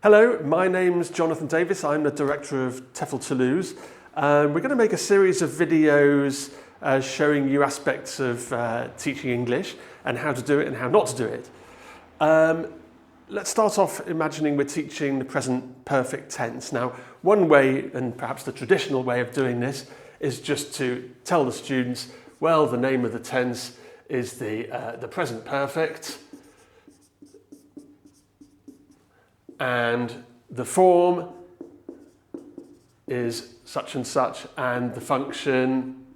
Hello, my name's Jonathan Davies. I'm the director of TEFL Toulouse. We're going to make a series of videos showing you aspects of teaching English and how to do it and how not to do it. Let's start off imagining we're teaching the present perfect tense. Now, one way, and perhaps the traditional way of doing this, is just to tell the students, well, the name of the tense is the present perfect, and the form is such and such, and the function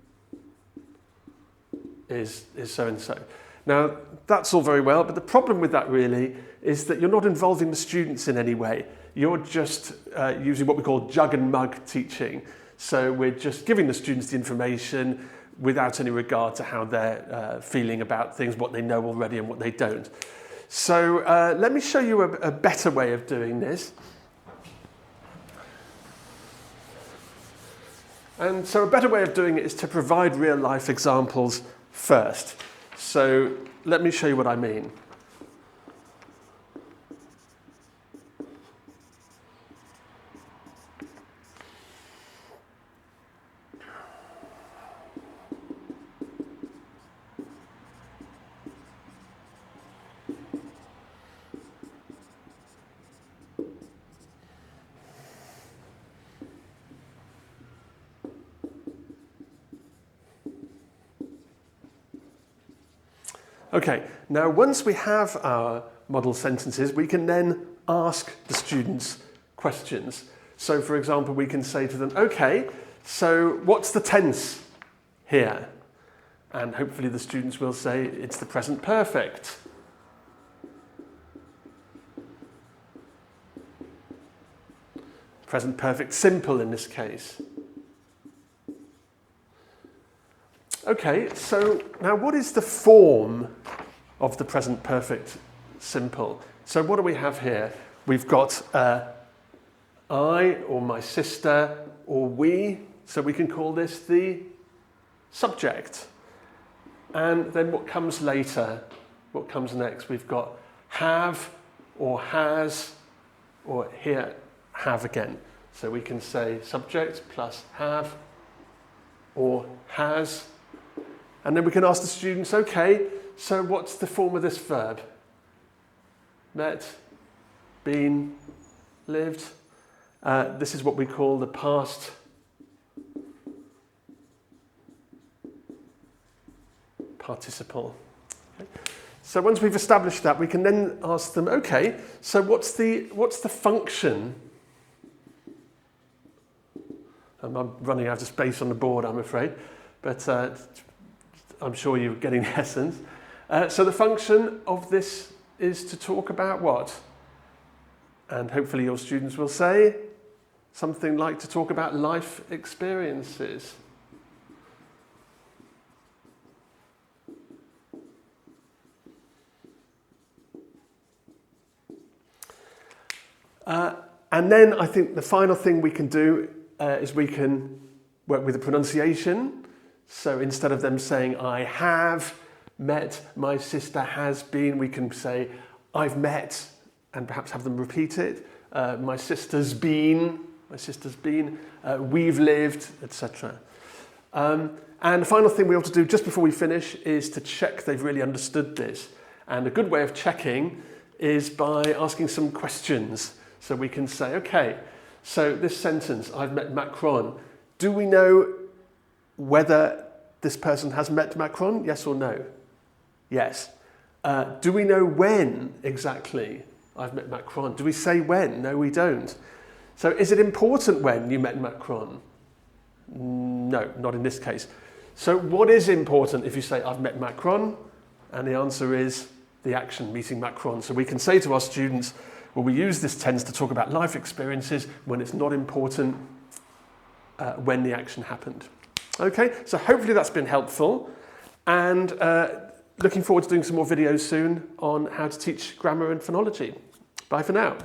is so and so. Now, that's all very well, but the problem with that really is that you're not involving the students in any way. You're just using what we call jug and mug teaching. So we're just giving the students the information without any regard to how they're feeling about things, what they know already and what they don't. So let me show you a better way of doing this. And so a better way of doing it is to provide real life examples first. So let me show you what I mean. Okay, now once we have our model sentences, we can then ask the students questions. So for example, we can say to them, okay, so what's the tense here? And hopefully the students will say it's the present perfect. Present perfect simple in this case. Okay, so now what is the form of the present perfect simple? So what do we have here? We've got I, or my sister, or we, so we can call this the subject. And then what comes later? What comes next? We've got have, or has, or here, have again. So we can say subject plus have, or has. And then we can ask the students, okay, so what's the form of this verb? Met, been, lived. This is what we call the past participle. Okay. So once we've established that, we can then ask them, okay, so what's the function? I'm running out of space on the board, I'm afraid, but I'm sure you're getting the essence. So the function of this is to talk about what? And hopefully your students will say something like to talk about life experiences. And then I think the final thing we can do is we can work with the pronunciation. So instead of them saying, I have met, my sister has been, we can say, I've met, and perhaps have them repeat it. My sister's been, we've lived, etc. And the final thing we ought to do just before we finish is to check they've really understood this. And a good way of checking is by asking some questions. So we can say, okay, so this sentence, I've met Macron, do we know whether this person has met Macron, yes or no? Yes. Do we know when exactly I've met Macron? Do we say when? No, we don't. So is it important when you met Macron? No, not in this case. So what is important if you say I've met Macron? And the answer is the action, meeting Macron. So we can say to our students, well, we use this tense to talk about life experiences when it's not important when the action happened. Okay, so hopefully that's been helpful, and looking forward to doing some more videos soon on how to teach grammar and phonology. Bye for now.